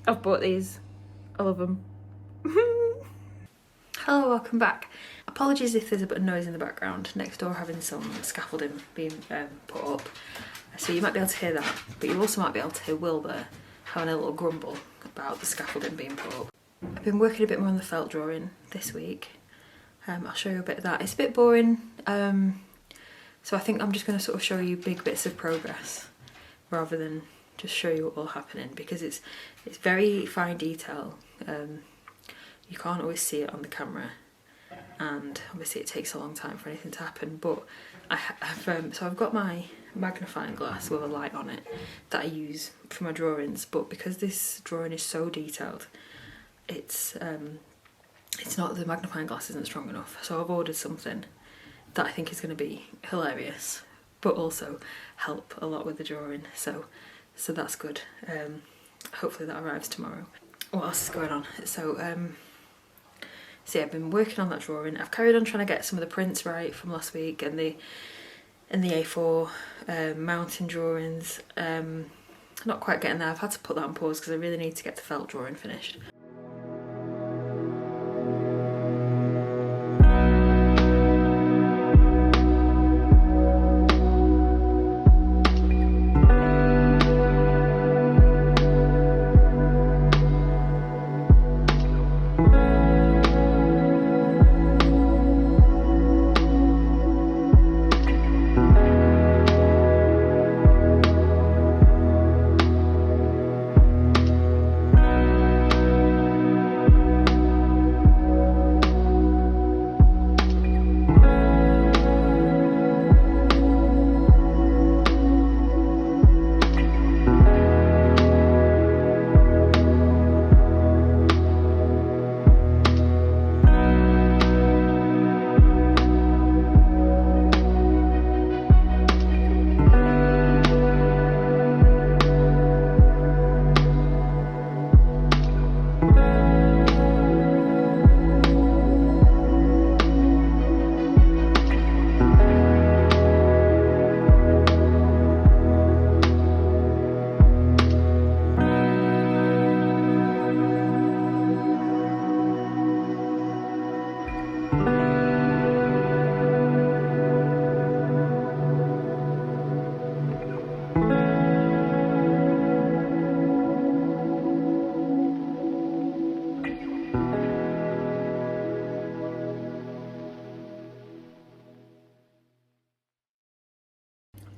I've bought these. I love them. Hello, welcome back. Apologies if there's a bit of noise in the background. Next door having some scaffolding being put up. So you might be able to hear that, but you also might be able to hear Wilbur having a little grumble about the scaffolding being put up. I've been working a bit more on the felt drawing this week. I'll show you a bit of that. It's a bit boring, so I think I'm just going to sort of show you big bits of progress rather than just show you what will happening, because it's very fine detail. You can't always see it on the camera, and obviously it takes a long time for anything to happen, but I've got my magnifying glass with a light on it that I use for my drawings, but because this drawing is so detailed, it's not, the magnifying glass isn't strong enough, so I've ordered something that I think is going to be hilarious but also help a lot with the drawing, so that's good. Hopefully that arrives tomorrow. What else is going on? So yeah, I've been working on that drawing. I've carried on trying to get some of the prints right from last week, and the A4 mountain drawings. Not quite getting there. I've had to put that on pause because I really need to get the felt drawing finished.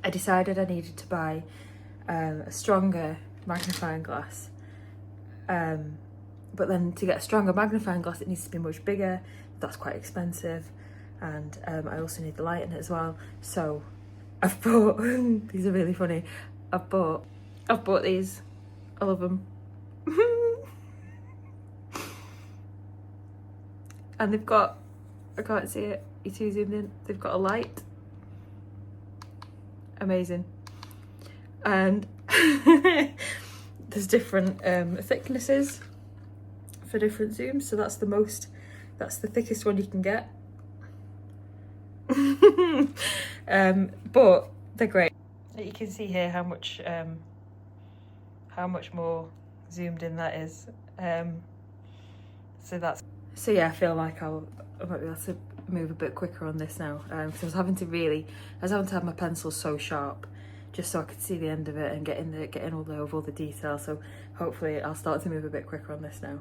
I decided I needed to buy a stronger magnifying glass, but then to get a stronger magnifying glass it needs to be much bigger. That's quite expensive, and I also need the light in it as well. So I've bought these are really funny. I've bought these. I love them. And they've got, I can't see it, you're too zoomed in, they've got a light. Amazing. And there's different thicknesses for different zooms, so that's the thickest one you can get. But they're great. You can see here how much more zoomed in that is. So yeah, I feel like I might be able to move a bit quicker on this now, because I was having to have my pencil so sharp just so I could see the end of it and get in all the detail. So hopefully I'll start to move a bit quicker on this now.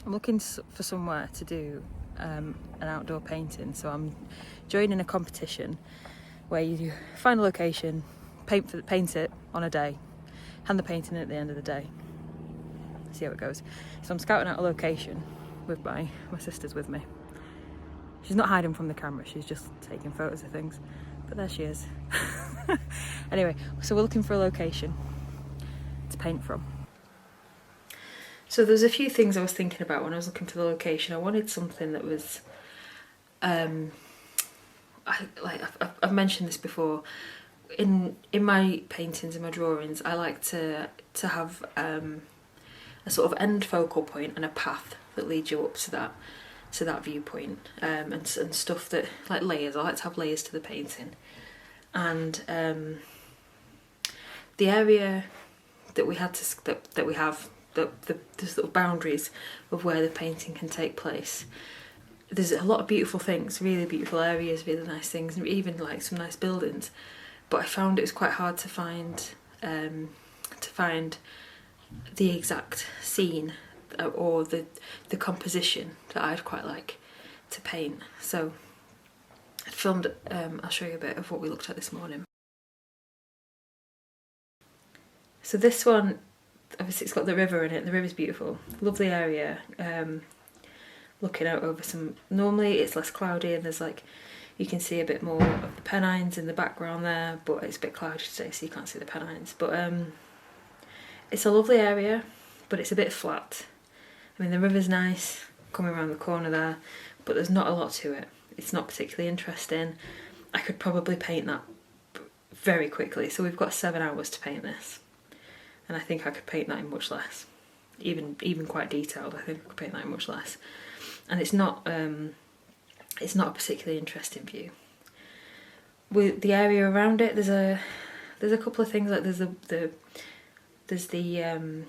I'm looking for somewhere to do an outdoor painting, so I'm joining a competition where you find a location, paint it on a day, hand the painting at the end of the day, see how it goes. So I'm scouting out a location with my sister's with me. She's not hiding from the camera, she's just taking photos of things, but there she is. Anyway, so we're looking for a location to paint from. So there's a few things I was thinking about when I was looking for the location. I wanted something that was I've mentioned this before, in my paintings, in my drawings, I like to have a sort of end focal point and a path that leads you up to that viewpoint, and stuff that, like layers. I like to have layers to the painting, and the area that we have the sort of boundaries of where the painting can take place. There's a lot of beautiful things, really beautiful areas, really nice things, and even like some nice buildings. But I found it was quite hard to find the exact scene or the composition that I'd quite like to paint. So I filmed. I'll show you a bit of what we looked at this morning. So this one, obviously, it's got the river in it. The river's beautiful, lovely area. Looking out over some. Normally it's less cloudy and there's like, you can see a bit more of the Pennines in the background there, but it's a bit cloudy today so you can't see the Pennines. But it's a lovely area, but it's a bit flat. I mean, the river's nice coming around the corner there, but there's not a lot to it. It's not particularly interesting. I could probably paint that very quickly. So we've got 7 hours to paint this, and I think I could paint that in much less. Even quite detailed, I think I could paint that in much less. And it's not a particularly interesting view. With the area around it, there's a couple of things, like there's the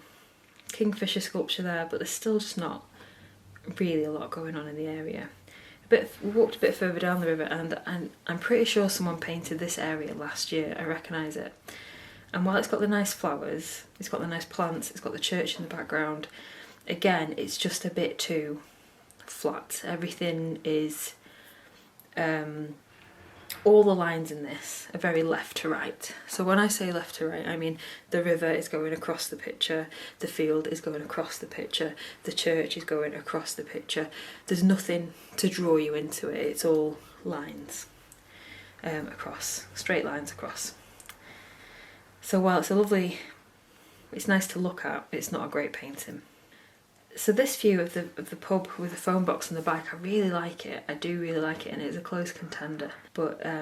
kingfisher sculpture there, but there's still just not really a lot going on in the area. We walked a bit further down the river, and I'm pretty sure someone painted this area last year. I recognise it. And while it's got the nice flowers, it's got the nice plants, it's got the church in the background, again, it's just a bit too flat. Everything is, all the lines in this are very left to right. So when I say left to right, I mean the river is going across the picture, the field is going across the picture, the church is going across the picture. There's nothing to draw you into it. It's all lines across, straight lines across. So while it's nice to look at, it's not a great painting. So this view of the pub with the phone box on the back, I really like it. I do really like it, and it's a close contender. But I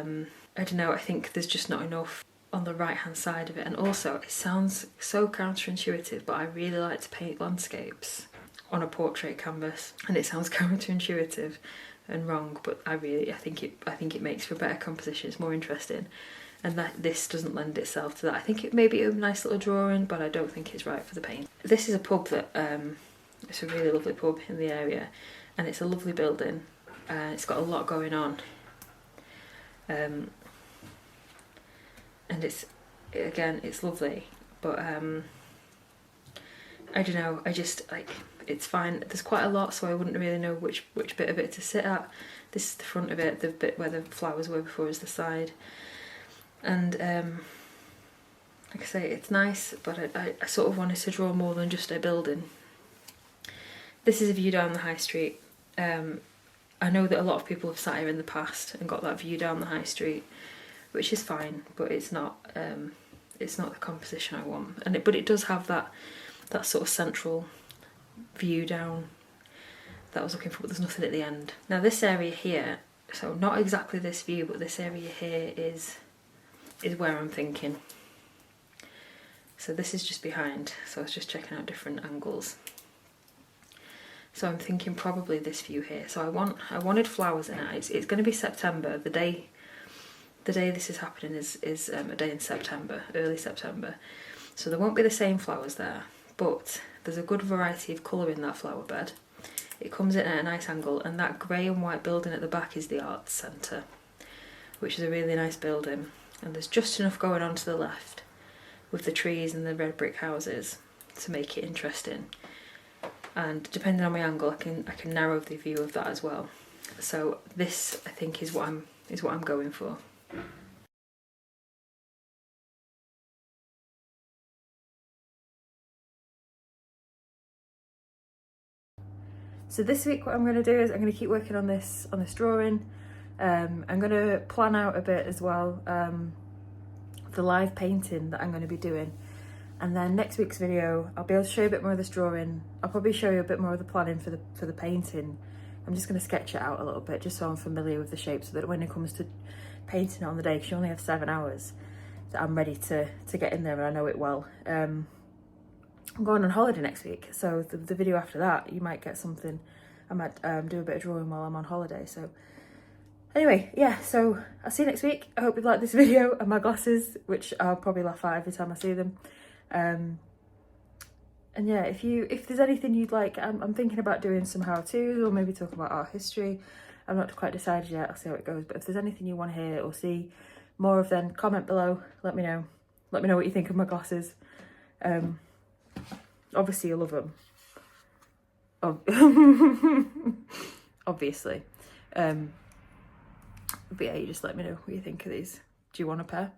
don't know, I think there's just not enough on the right hand side of it. And also, it sounds so counterintuitive, but I really like to paint landscapes on a portrait canvas, and it sounds counterintuitive and wrong, but I think it makes for better composition. It's more interesting, and that this doesn't lend itself to that. I think it may be a nice little drawing, but I don't think it's right for the paint. This is a pub that it's a really lovely pub in the area, and it's a lovely building. It's got a lot going on, and it's lovely. But I don't know. I just like, it's fine. There's quite a lot, so I wouldn't really know which bit of it to sit at. This is the front of it. The bit where the flowers were before is the side. And like I say, it's nice, but I sort of wanted to draw more than just a building. This is a view down the high street. I know that a lot of people have sat here in the past and got that view down the high street, which is fine, but it's not the composition I want. But it does have that sort of central view down that I was looking for, but there's nothing at the end. Now this area here, so not exactly this view, but this area here is where I'm thinking. So this is just behind, so I was just checking out different angles. So I'm thinking probably this view here. So I wanted flowers in it. It's going to be September. The day this is happening is a day in September, early September. So there won't be the same flowers there, but there's a good variety of colour in that flower bed. It comes in at a nice angle, and that grey and white building at the back is the Arts Centre, which is a really nice building. And there's just enough going on to the left with the trees and the red brick houses to make it interesting. And depending on my angle, I can narrow the view of that as well. So this, I think, is what I'm going for. So this week, what I'm going to do is I'm going to keep working on this drawing. I'm going to plan out a bit as well the live painting that I'm going to be doing. And then next week's video, I'll be able to show you a bit more of this drawing. I'll probably show you a bit more of the planning for the painting. I'm just going to sketch it out a little bit, just so I'm familiar with the shape, so that when it comes to painting it on the day, because you only have 7 hours, that I'm ready to get in there and I know it well. I'm going on holiday next week, so the video after that, you might get something. I might do a bit of drawing while I'm on holiday. So anyway, yeah, so I'll see you next week. I hope you liked this video and my glasses, which I'll probably laugh at every time I see them. And yeah, if there's anything you'd like, I'm thinking about doing some how-tos or maybe talking about art history. I'm not quite decided yet, I'll see how it goes. But if there's anything you want to hear or see more of, then comment below, let me know. Let me know what you think of my glasses. Obviously you love them. Obviously. But yeah, you just let me know what you think of these. Do you want a pair?